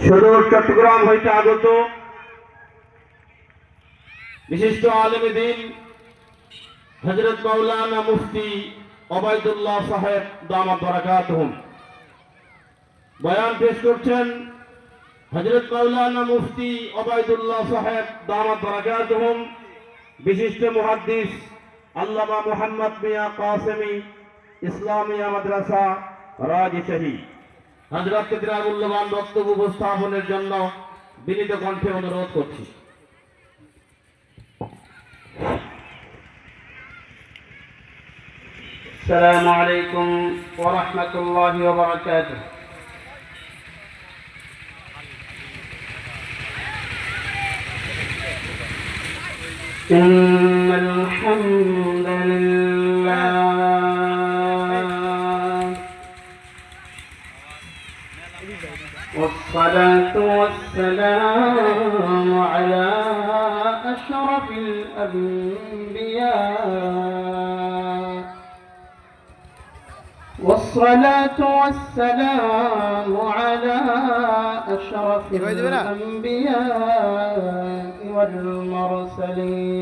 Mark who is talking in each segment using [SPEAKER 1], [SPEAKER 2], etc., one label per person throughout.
[SPEAKER 1] সুদূর চট্টগ্রাম হইতে আগত বিশিষ্ট আলেমে দ্বীন হযরত মাওলানা মুফতি ওবায়দুল্লাহ সাহেব দামাত বারাকাতুহুম বয়ান পেশ করছেন। হযরত মাওলানা মুফতি ওবায়দুল্লাহ সাহেব দামাত বারাকাতুহুম বিশিষ্ট মুহাদ্দিস আল্লামা মুহাম্মদ মিয়া কাসেমি ইসলামিয়া মাদ্রাসা রাজশাহী হযরতকে তার মূল্যবান বক্তব্য উপস্থাপনের জন্য বিনীত কণ্ঠে অনুরোধ করছি।
[SPEAKER 2] السلام عليكم ورحمة الله وبركاته. إن الحمد لله والصلاة والسلام على أشرف الأنبياء والصلاة والسلام على أشرف الأنبياء والمرسلين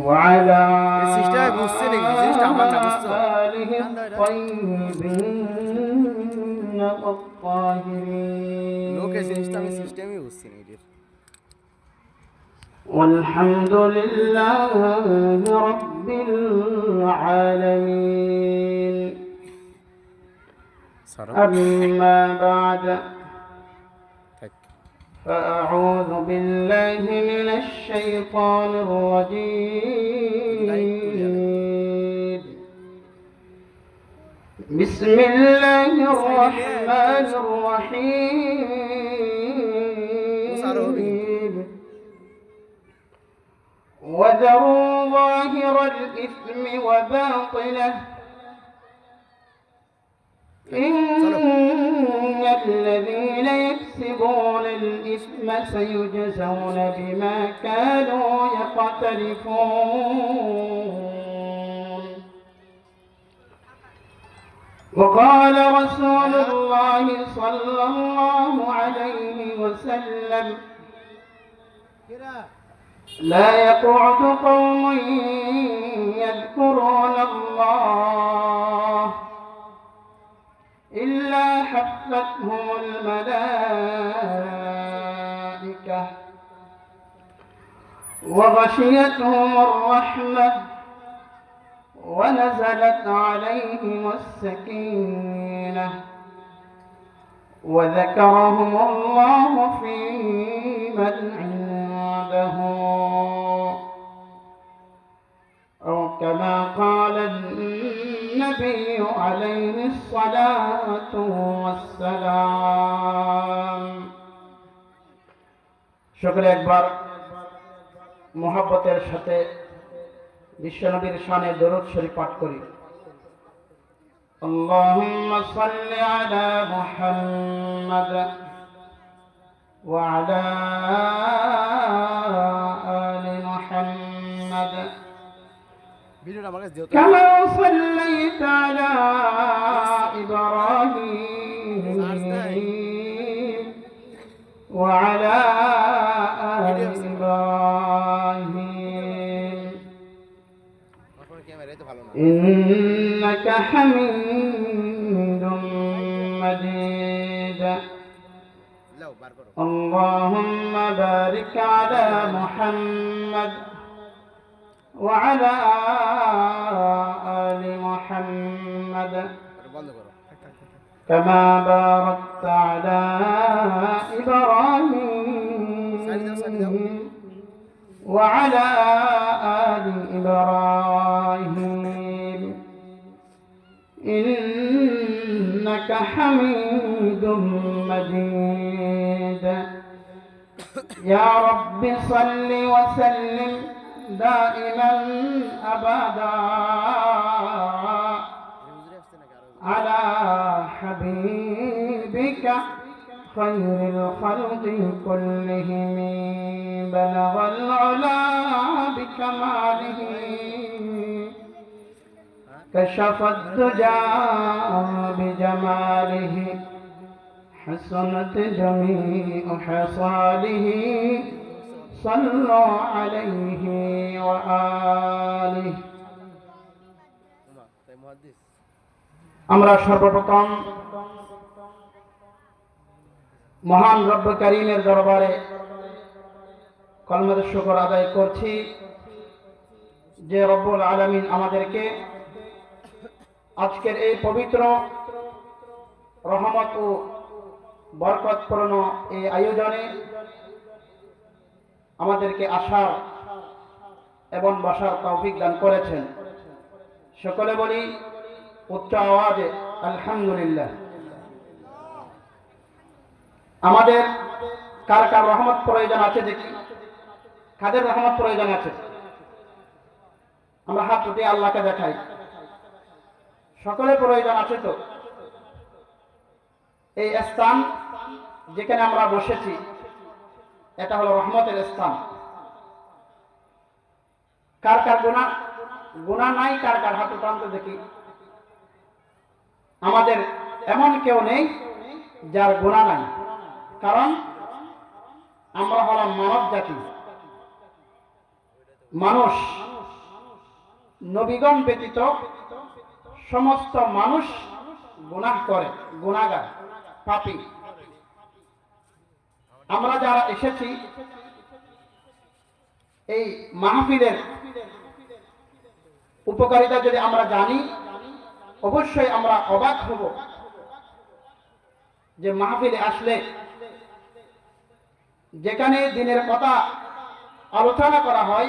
[SPEAKER 2] وعلى آله الطيبين الطاهرين والحمد لله رب العالمين. أما بعد فأعوذ بالله من الشيطان الرجيم. بسم الله الرحمن الرحيم. وذروا ظاهر الإثم وباطنه إن الذين يكسبون الإثم سيجزون بما كانوا يقترفون. وقال رسول الله صلى الله عليه وسلم لا يقعد قوم يذكرون الله إلا حفتهم الملائكة وغشيتهم الرحمة ونزلت عليهم السكينة وذكرهم الله في من عنده أو كما قال النبي عليه الصلاة والسلام. সকলে একবার মুহাব্বতের সাথে বিশ্বনবীর শানে দরুদ শরীফ পাঠ করি। اللهم صل على محمد وعلى آل محمد كما صليت على إبراهيم وعلى آل إبراهيم إنك حميد مجيد. اللهم بارك على محمد وعلى آل محمد كما باركت على إبراهيم وعلى آل إبراهيم إنك حميد مجيد. يا رب صل وسلم دائما أبدا على حبيبك خير الخلق كلهم بلغ العلا بكماله كشف الدجى بجماله حسنت جميع خصاله صلوا عليه وآله আমরা সর্বপ্রথম মহান রব্ব করিমের দরবারে কলমার শুকর আদায় করছি যে রব্বুল আলামিন আমাদেরকে আজকের এই পবিত্র রহমত ও বরকতপূর্ণ এই আয়োজনে আমাদেরকে আসার এবং বসার তৌফিক দান করেছেন। সকলে বলি উচ্চ আওয়াজে আলহামদুলিল্লাহ। আমাদের কার কার রহমত প্রয়োজন আছে দেখি, কাদের রহমত প্রয়োজন আছে? আমরা হাত উঠিয়ে আল্লাহকে দেখাই। সকলের প্রয়োজন আছে তো? এই স্থান যেখানে আমরা বসেছি এটা হলো রহমতের স্থান। কার কার গুনাহ নাই? কার কার হাত উঠান্ত দেখি। আমাদের এমন কেউ নেই যার গুনাহ নাই, কারণ আমরা হলাম মানব জাতি। মানুষ, নবীগণ ব্যতীত সমস্ত মানুষ গুনাহ করে, গুনাহগার, পাপী। আমরা যারা এসেছি এই মাহফিলের উপকারিতা যদি আমরা জানি, অবশ্যই আমরা অবাক হব যে মাহফিলে আসলে যেখানে দিনের কথা আলোচনা করা হয়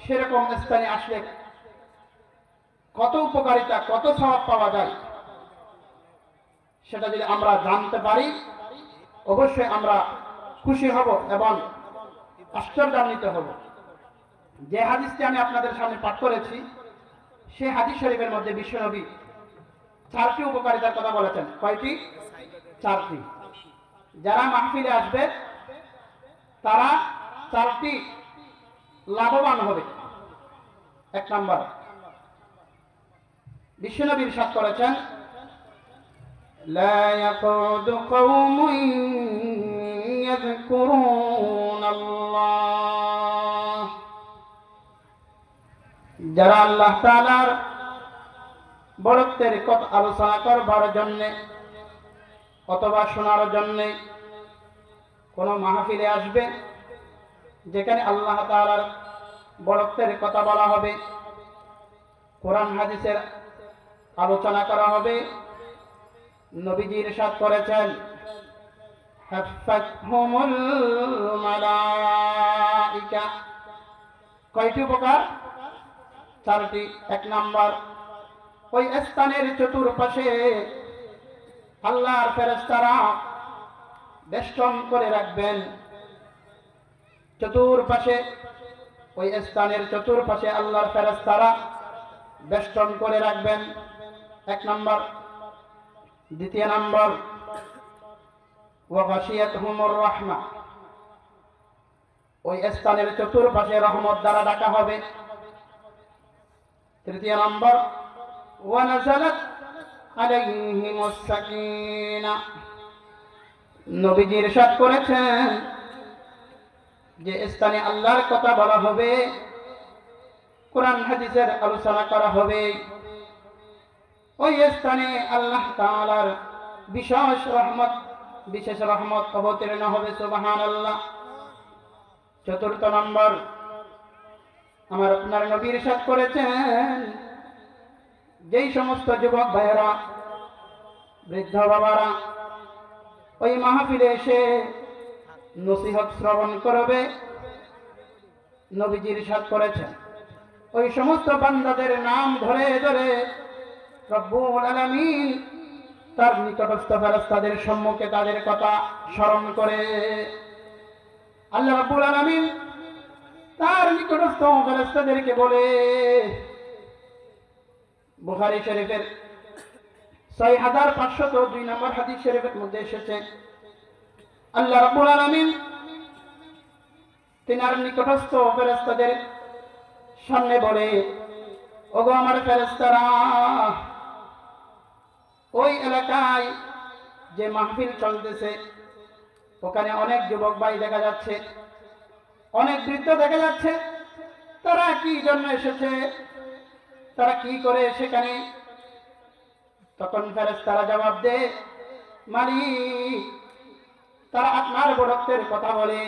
[SPEAKER 2] সেরকম স্থানে আসলে কত উপকারিতা, কত সওয়াব পাওয়া যায় সেটা যদি আমরা জানতে পারি অবশ্যই আমরা খুশি হব এবং আশ্চর্যান্বিত হব। যে হাদিসটি আমি আপনাদের সামনে পাঠ করেছি সেই হাদিস শরীফের মধ্যে বিশ্বনবী 4টি উপকারিতার কথা বলেছেন। কয়টি? 4টি। যারা মাহফিলে আসবে তারা 4টি লাভবান হবে। 1 নাম্বার, বিশ্বনবী ইরশাদ করেছেন, لا يقعد قوم يذكرون الله, যারা আল্লাহ তাআলার বরকতের কথা আলোচনা করবার জন্য অথবা শোনার জন্য কোন মাহফিলে আসবে যেখানে আল্লাহ তাআলার বরকতের কথা বলা হবে, কোরআন হাদিসের আলোচনা করা হবে, নবীজি ইরশাদ করেছেন, হাফাতহুমুল মালাইকা। কয়টি উপকার? 4টি। 1 নাম্বার, ওই স্থানের চতুর্পাশে আল্লাহর ফেরেশতারা বেষ্টন করে রাখবেন। চতুর্পাশে, ওই স্থানের চতুর্পাশে আল্লাহর ফেরেশতারা বেষ্টন করে রাখবেন। 1 নাম্বার। 2 নাম্বার, ওয়া গাশিয়াতহুমুর রাহমা, ওই স্থানের চতুর্পাশে রহমত দ্বারা ঢাকা হবে। 3 নাম্বার, ওয়া নাযালাত আলাইহিমুস সাকিনা, নবীজি ইরশাদ করেছেন যে স্থানে আল্লাহর কথা বলা হবে, কোরআন হাদিসের আলোচনা করা হবে, ওই স্থানে আল্লাহ তাআলার বিশেষ রহমত অবতীর্ণ হবে। সুবহানাল্লাহ। 4 নম্বর, আমার আপনার নবী ইরশাদ করেছেন, যেই সমস্ত যুবক ভাইয়েরা, বৃদ্ধ বাবারা ওই মাহফিলে এসে নসিহত শ্রবণ করবে, নবীজি ইরশাদ করেছেন ওই সমস্ত বান্দাদের নাম ধরে ধরে রব্বুল আলামিন তার নিকটস্থ ফেরেশতাদের সম্মুখে তাদের কথা স্মরণ করে আল্লাহ রাব্বুল আলামিন তার নিকটস্থ ফেরেশতাদেরকে বলে, বুখারী শরীফের 6502 নম্বর হাদিস শরীফের মধ্যে এসেছে, আল্লাহ রাব্বুল আলামিন তিনার নিকটস্থ ফেরেশতাদের সামনে বলে, ওগো আমার ফেরেশতারা, ওই এলাকায় যে মাহফিল চলতেছে ওখানে অনেক যুবক ভাই দেখা যাচ্ছে, অনেক বৃদ্ধ দেখা যাচ্ছে। তারা কি জন্য এসেছে, তারা কি করে সেখানে? তখন ফেরেশতারা জবাব দেয়, মালিক, তারা আপনার বড়ত্বের কথা বলে,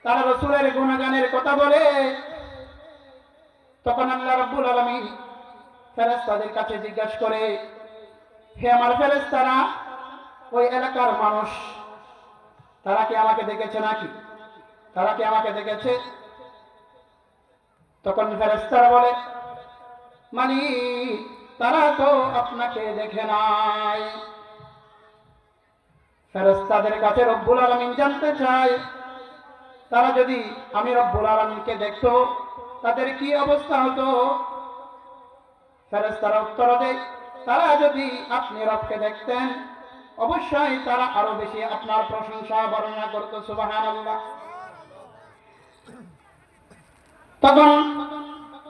[SPEAKER 2] তারা রাসূলের গুণগানের কথা বলে। তখন আল্লাহ রাব্বুল আলামিন ফেরেশতাদের কাছে জিজ্ঞাসা করে, হে আমার ফেরেশতারা, ওই এলাকার মানুষ তারা কি আমাকে দেখেছে নাকি? তারা কি আমাকে দেখেছে? তখন ফেরেশতারা বলে, মালিক, তারা তো আপনাকে দেখে নাই। ফেরেশতাদের কাছে রব্বুল আলামিন জানতে চায়, তারা যদি আমি রব্বুল আলামিনকে দেখতো তাদের কি অবস্থা হতো? ফেরেশতারা উত্তর দেয়, তারা যদি আপনি রবকে দেখতেন অবশ্যই তারা আরো বেশি আপনার প্রশংসা বর্ণনা করত। সুবহানাল্লাহ। তখন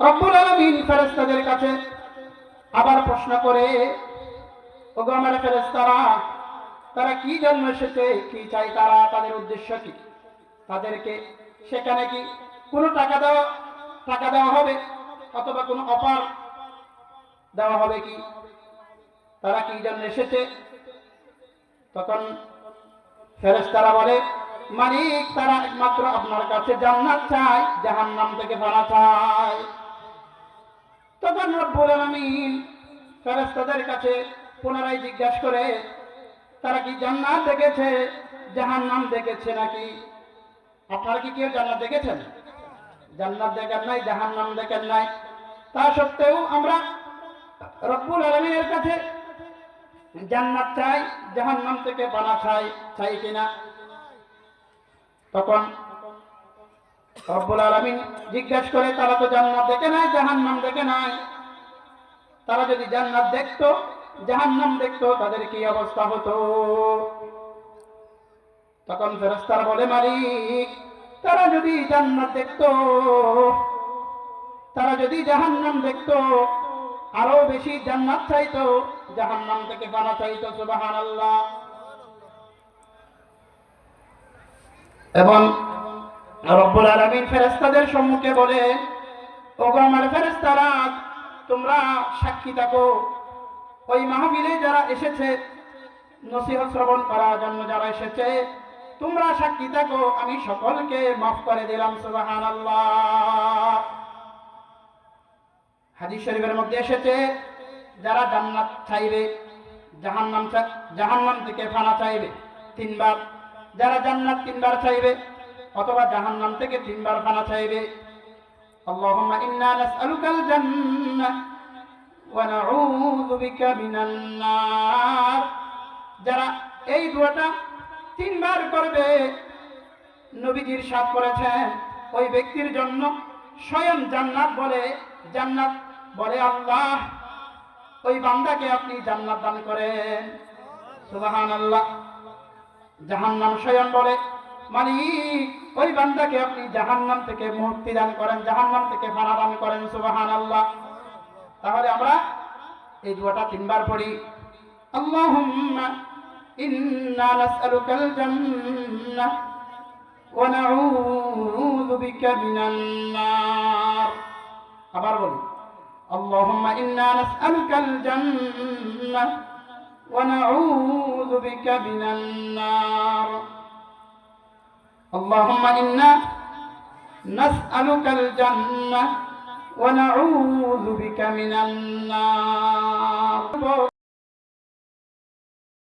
[SPEAKER 2] রব্বুল আলামিন ফেরেশতাদের কাছে আবার প্রশ্ন করে, ওগো আমার ফেরেশতারা, তারা কি জন্য এসেছে, কি চাই তারা, তাদের উদ্দেশ্য কি? তাদেরকে সেখানে কি কোনো টাকা দেওয়া হবে অথবা কোনো অফার দেওয়া হবে কি? তারা কি জন্য এসেছে? তখন ফেরেশতারা বলে, মালিক, তারা একমাত্র আপনার কাছে জান্নাত চায়, জাহান্নাম থেকে পানা চায়। তখন রব্বুল আলামিন ফেরেশতাদের কাছে পুনরায় জিজ্ঞাসা করে, তারা কি জান্নাত দেখেছে, জাহান্নাম দেখেছে নাকি? আপনারা কি কেউ জান্নাত দেখেছেন? জান্নাত দেখেন নাই, জাহান্নাম দেখেন নাই। তা সত্ত্বেও আমরা রব্বুল আলামিনের কাছে জান্নাত চাই, জাহান্নাম থেকে পানা চাই কিনা? তখন রব্বুল আলামিন জিজ্ঞাসা করে, তারা তো জান্নাত দেখে নাই, জাহান্নাম দেখে নাই। তারা যদি জান্নাত দেখতো, জাহান্নাম দেখতো, তাদের কি অবস্থা হতো? তখন ফেরেশতারা বলে, মালিক, তারা যদি জান্নাত দেখতো, তারা যদি জাহান্নাম দেখতো, আরো বেশি জান্নাত চাইতো, জাহান্নাম থেকে পানা চাইতো। সুবহানাল্লাহ। এবং রব্বুল আলামিন ফেরেশতাদের সম্মুখে বলে, ওগো আমার ফেরেশতারা, তোমরা সাক্ষী থাকো, ওই মাহফিলে যারা এসেছে, নসিহত শ্রবণ করার জন্য যারা এসেছে, তোমরা সাক্ষী থাকো, আমি সকলকে মাফ করে দিলাম। সুবহানাল্লাহ। হাদিস শরীফের মধ্যে এসেছে, যারা জান্নাত চাইবে, জাহান্নাম থেকে পানা চাইবে তিনবার, যারা জান্নাত তিনবার চাইবে অথবা জাহান্নাম থেকে তিনবার পানা চাইবে, আল্লাহুম্মা ইন্না নাসআলুকাল জান্নাহ ওয়া নাউযু বিকা মিনান নার, যারা এই দোয়াটা তিনবার করবে, নবীজি ইরশাদ করেছেন, ওই ব্যক্তির জন্য স্বয়ং জান্নাত বলে আল্লাহ, ওই বান্দাকে আপনি জান্নাত দান করেন। সুবহানাল্লাহ। জাহান্নাম স্বয়ং বলে, মালিক, ওই বান্দাকে আপনি জাহান্নাম থেকে মুক্তি দান করেন, জাহান্নাম থেকে পানা দান করেন। সুবহানাল্লাহ। তাহলে আমরা এই দোয়াটা তিনবার পড়ি। আল্লাহুম্মা ইন্না নাসআলুকাল জান্নাহ ওয়া নাউযু বিকা মিনান নার। আবার বলি, আল্লাহুম্মা ইন্না নাসআলুকাল জান্নাহ ওয়া নাউযু বিকা মিনান নার। আল্লাহুম্মা ইন্না নাসআলুকাল জান্নাহ ওয়া নাউযু বিকা মিনান নার।